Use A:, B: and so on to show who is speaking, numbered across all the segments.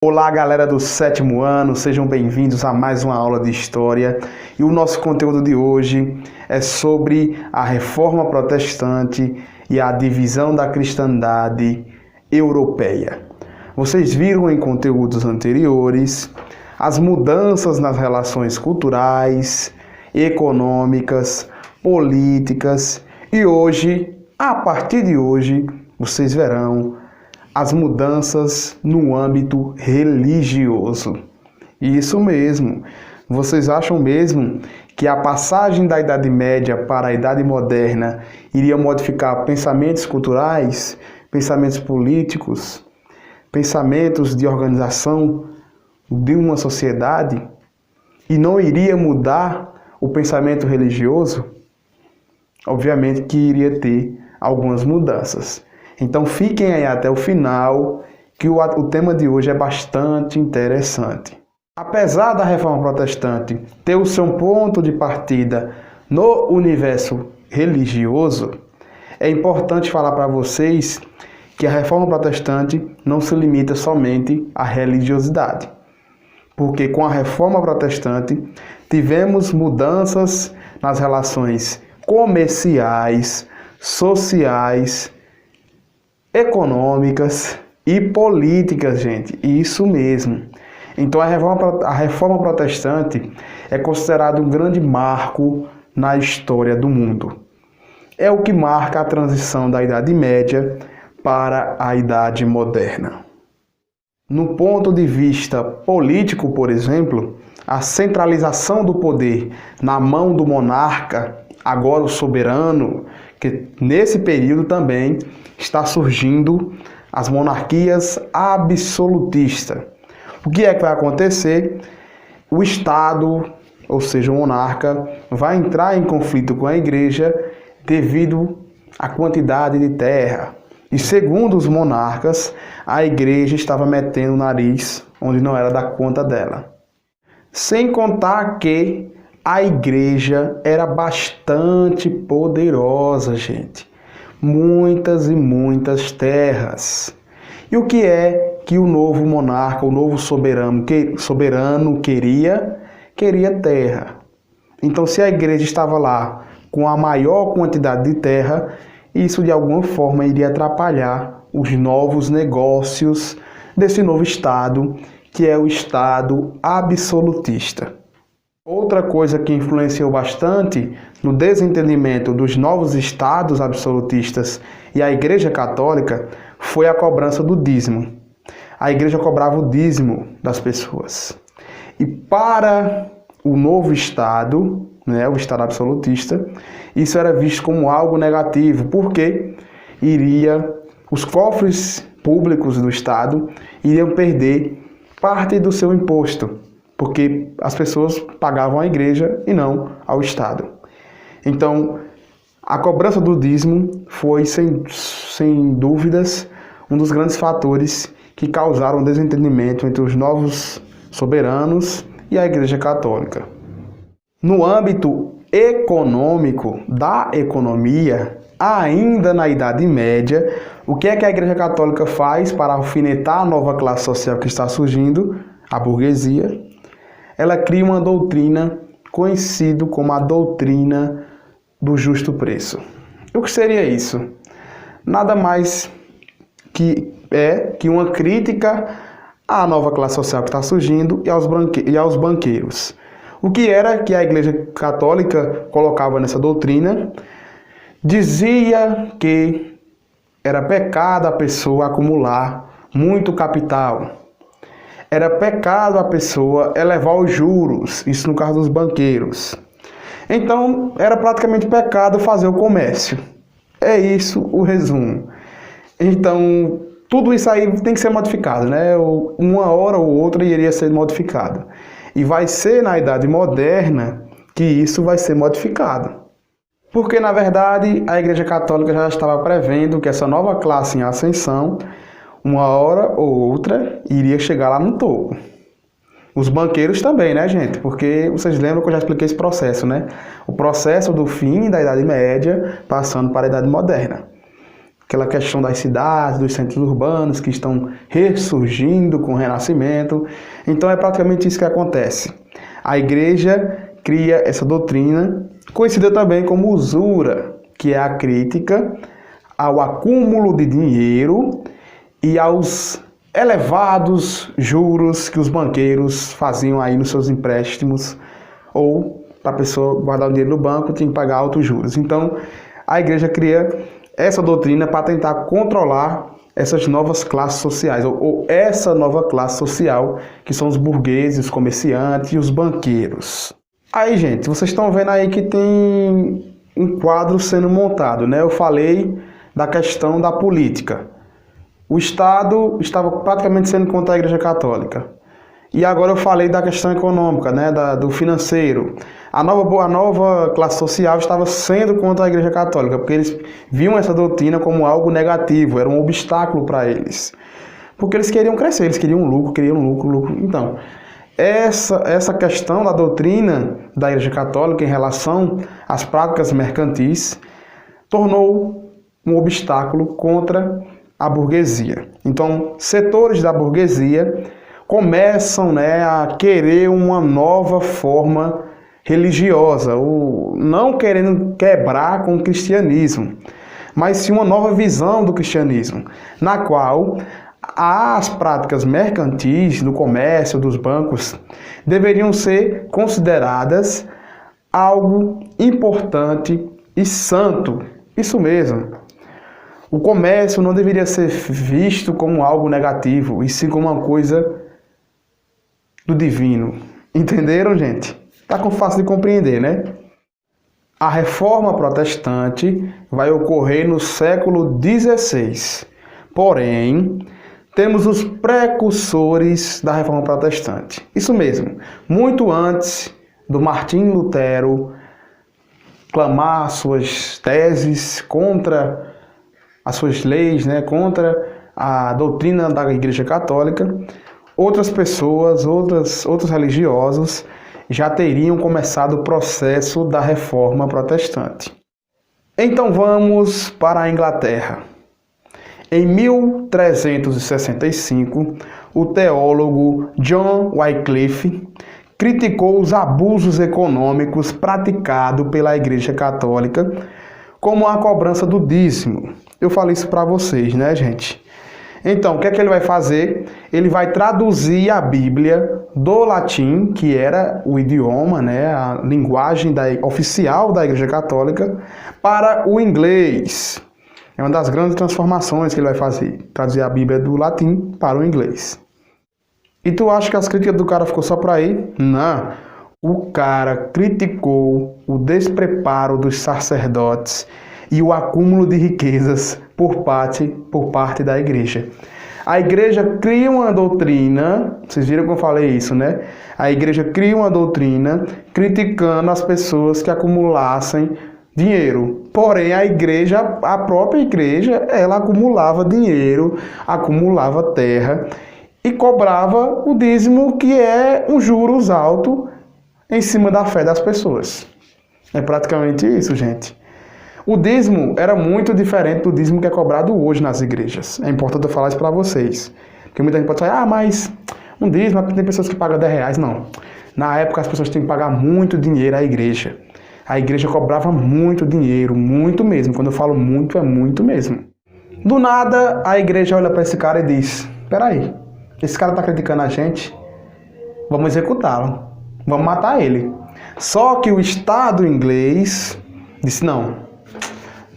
A: Olá, galera do sétimo ano, sejam bem-vindos a mais uma aula de História. E o nosso conteúdo de hoje é sobre a Reforma Protestante e a divisão da cristandade europeia. Vocês viram em conteúdos anteriores as mudanças nas relações culturais, econômicas, políticas e hoje, a partir de hoje, vocês verão as mudanças no âmbito religioso. Isso mesmo. Vocês acham mesmo que a passagem da Idade Média para a Idade Moderna iria modificar pensamentos culturais, pensamentos políticos, pensamentos de organização de uma sociedade e não iria mudar o pensamento religioso? Obviamente que iria ter algumas mudanças. Então fiquem aí até o final, que o tema de hoje é bastante interessante. Apesar da Reforma Protestante ter o seu ponto de partida no universo religioso, é importante falar para vocês que a Reforma Protestante não se limita somente à religiosidade. Porque com a Reforma Protestante tivemos mudanças nas relações comerciais, sociais, econômicas e políticas, gente. Isso mesmo. Então a reforma protestante é considerada um grande marco na história do mundo. É o que marca a transição da Idade Média para a Idade Moderna. No ponto de vista político, por exemplo, a centralização do poder na mão do monarca, agora o soberano, que nesse período também está surgindo as monarquias absolutistas. O que é que vai acontecer? O Estado, ou seja, o monarca, vai entrar em conflito com a igreja devido à quantidade de terra. E segundo os monarcas, a igreja estava metendo o nariz onde não era da conta dela. Sem contar que a igreja era bastante poderosa, gente. Muitas e muitas terras. E o que é que o novo monarca, o novo soberano queria? Queria terra. Então, se a igreja estava lá com a maior quantidade de terra, isso de alguma forma iria atrapalhar os novos negócios desse novo Estado, que é o Estado absolutista. Outra coisa que influenciou bastante no desentendimento dos novos estados absolutistas e a Igreja Católica foi a cobrança do dízimo. A Igreja cobrava o dízimo das pessoas. E para o novo Estado, o Estado absolutista, isso era visto como algo negativo, porque os cofres públicos do Estado iriam perder parte do seu imposto, porque as pessoas pagavam à igreja e não ao Estado. Então, a cobrança do dízimo foi, sem dúvidas, um dos grandes fatores que causaram desentendimento entre os novos soberanos e a Igreja Católica. No âmbito econômico, da economia, ainda na Idade Média, o que é que a Igreja Católica faz para alfinetar a nova classe social que está surgindo, a burguesia? Ela cria uma doutrina conhecida como a doutrina do justo preço. O que seria isso? Nada mais que uma crítica à nova classe social que está surgindo e aos banqueiros. O que era que a Igreja Católica colocava nessa doutrina? Dizia que era pecado a pessoa acumular muito capital. Era pecado a pessoa elevar os juros, isso no caso dos banqueiros. Então, era praticamente pecado fazer o comércio. É isso o resumo. Então, tudo isso aí tem que ser modificado, né? Uma hora ou outra iria ser modificado. E vai ser na Idade Moderna que isso vai ser modificado. Porque, na verdade, a Igreja Católica já estava prevendo que essa nova classe em ascensão, uma hora ou outra, iria chegar lá no topo. Os banqueiros também, né, gente? Porque vocês lembram que eu já expliquei esse processo, né? O processo do fim da Idade Média passando para a Idade Moderna. aquela questão das cidades, dos centros urbanos que estão ressurgindo com o Renascimento. Então é praticamente isso que acontece. A igreja cria essa doutrina, conhecida também como usura, que é a crítica ao acúmulo de dinheiro e aos elevados juros que os banqueiros faziam aí nos seus empréstimos, ou para a pessoa guardar o dinheiro no banco tinha que pagar altos juros. Então a igreja cria essa doutrina para tentar controlar essas novas classes sociais, ou essa nova classe social, que são os burgueses, os comerciantes e os banqueiros. Aí, gente, vocês estão vendo aí que tem um quadro sendo montado, né? Eu falei da questão da política. O Estado estava praticamente sendo contra a Igreja Católica. E agora eu falei da questão econômica, né? Do financeiro. A nova classe social estava sendo contra a Igreja Católica, porque eles viam essa doutrina como algo negativo, era um obstáculo para eles. Porque eles queriam crescer, eles queriam lucro. Então, essa questão da doutrina da Igreja Católica em relação às práticas mercantis tornou um obstáculo contra a burguesia. Então, setores da burguesia começam, né, a querer uma nova forma religiosa, ou não querendo quebrar com o cristianismo, mas sim uma nova visão do cristianismo, na qual as práticas mercantis do comércio, dos bancos, deveriam ser consideradas algo importante e santo. Isso mesmo. O comércio não deveria ser visto como algo negativo, e sim como uma coisa do divino. Entenderam, gente? Tá fácil de compreender, né? A reforma protestante vai ocorrer no século XVI. Porém, temos os precursores da reforma protestante. Isso mesmo, muito antes do Martim Lutero clamar suas teses contra as suas leis, né, contra a doutrina da Igreja Católica, outras pessoas, outros religiosos já teriam começado o processo da reforma protestante. Então vamos para a Inglaterra. Em 1365, o teólogo John Wycliffe criticou os abusos econômicos praticados pela Igreja Católica, como a cobrança do dízimo. Eu falei isso para vocês, né, gente? Então, o que é que ele vai fazer? Ele vai traduzir a Bíblia do latim, que era o idioma, né, a linguagem oficial da Igreja Católica, para o inglês. É uma das grandes transformações que ele vai fazer, traduzir a Bíblia do latim para o inglês. E tu acha que as críticas do cara ficou só para aí? Não. O cara criticou o despreparo dos sacerdotes e o acúmulo de riquezas por parte da igreja. A igreja cria uma doutrina, vocês viram que eu falei isso, né? A igreja cria uma doutrina criticando as pessoas que acumulassem dinheiro. Porém, a própria igreja, ela acumulava dinheiro, acumulava terra e cobrava o dízimo, que é um juros alto em cima da fé das pessoas. É praticamente isso, gente. O dízimo era muito diferente do dízimo que é cobrado hoje nas igrejas. É importante eu falar isso para vocês. Porque muita gente pode falar, mas um dízimo, tem pessoas que pagam R$10. Não. Na época as pessoas tinham que pagar muito dinheiro à igreja. A igreja cobrava muito dinheiro, muito mesmo. Quando eu falo muito, é muito mesmo. Do nada, a igreja olha para esse cara e diz, peraí, esse cara está criticando a gente, vamos executá-lo, vamos matar ele. Só que o Estado inglês disse, não,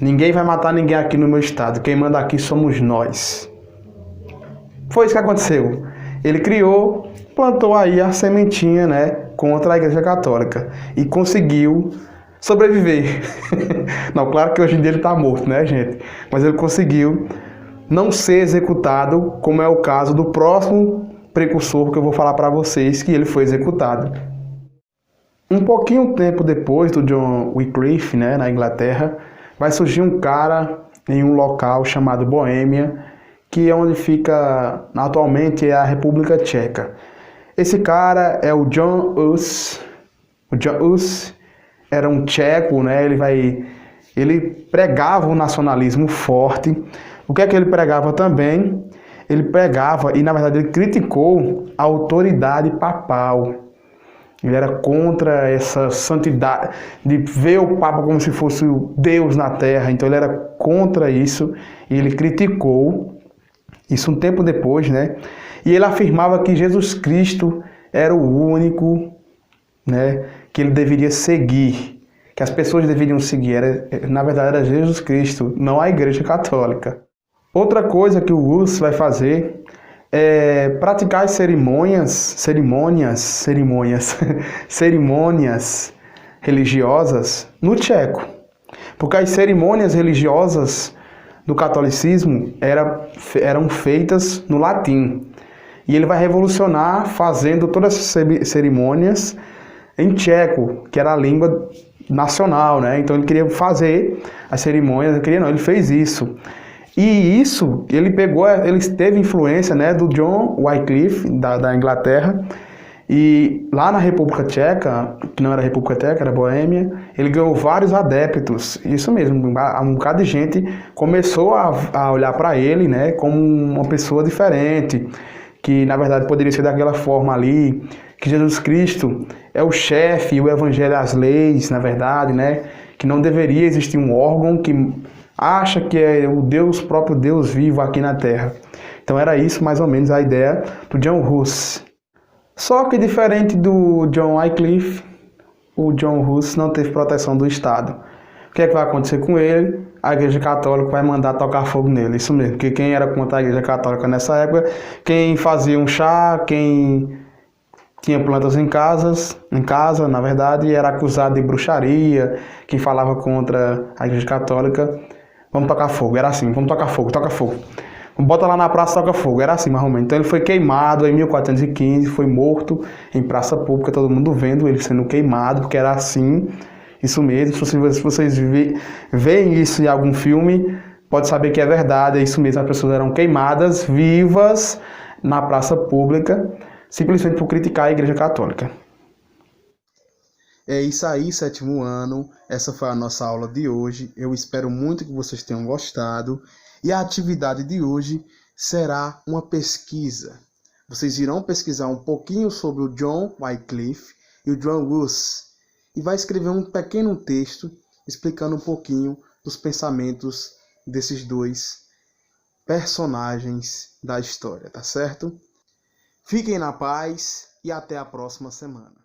A: ninguém vai matar ninguém aqui no meu estado, quem manda aqui somos nós. Foi isso que aconteceu. Ele plantou aí a sementinha, né, contra a Igreja Católica e conseguiu sobreviver. Não, claro que hoje em dia ele está morto, né, gente? Mas ele conseguiu não ser executado, como é o caso do próximo precursor que eu vou falar para vocês, que ele foi executado. Um pouquinho tempo depois do John Wycliffe, né, na Inglaterra, vai surgir um cara em um local chamado Boêmia, que é onde fica atualmente a República Tcheca. Esse cara é o John Hus. O John Hus era um tcheco, né? Ele vai Ele pregava um nacionalismo forte. O que é que ele pregava também? Ele pregava e, na verdade, ele criticou a autoridade papal. Ele era contra essa santidade, de ver o Papa como se fosse o Deus na Terra. Então ele era contra isso e ele criticou isso um tempo depois, né? E ele afirmava que Jesus Cristo era o único, né, que ele deveria seguir, que as pessoas deveriam seguir. Na verdade, era Jesus Cristo, não a Igreja Católica. Outra coisa que o Hus vai fazer é praticar as cerimônias religiosas no tcheco. Porque as cerimônias religiosas do catolicismo eram feitas no latim. E ele vai revolucionar fazendo todas essas cerimônias em tcheco, que era a língua nacional, né? Então ele queria fazer as cerimônias, ele fez isso. E isso, ele teve influência, né, do John Wycliffe, da Inglaterra, e lá na República Tcheca, que não era República Tcheca, era Boêmia, ele ganhou vários adeptos, isso mesmo, um bocado de gente começou a olhar para ele, né, como uma pessoa diferente, que na verdade poderia ser daquela forma ali, que Jesus Cristo é o chefe, o evangelho, as leis, na verdade, né, que não deveria existir um órgão que acha que é o próprio Deus vivo aqui na Terra. Então era isso mais ou menos a ideia do John Hus. Só que diferente do John Wycliffe, o John Hus não teve proteção do Estado. O que é que vai acontecer com ele? A Igreja Católica vai mandar tocar fogo nele, isso mesmo. Porque quem era contra a Igreja Católica nessa época, quem fazia um chá, quem tinha plantas em casa, na verdade, era acusado de bruxaria, quem falava contra a Igreja Católica. Vamos tocar fogo, era assim, vamos tocar fogo, toca fogo. Bota lá na praça, toca fogo, era assim mais ou menos. Então ele foi queimado em 1415, foi morto em praça pública, todo mundo vendo ele sendo queimado, porque era assim, isso mesmo. Se vocês veem isso em algum filme, pode saber que é verdade, é isso mesmo. As pessoas eram queimadas vivas na praça pública, simplesmente por criticar a Igreja Católica. É isso aí, 7º ano. Essa foi a nossa aula de hoje. Eu espero muito que vocês tenham gostado. E a atividade de hoje será uma pesquisa. Vocês irão pesquisar um pouquinho sobre o John Wycliffe e o John Hus. E vai escrever um pequeno texto explicando um pouquinho dos pensamentos desses dois personagens da história, tá certo? Fiquem na paz e até a próxima semana.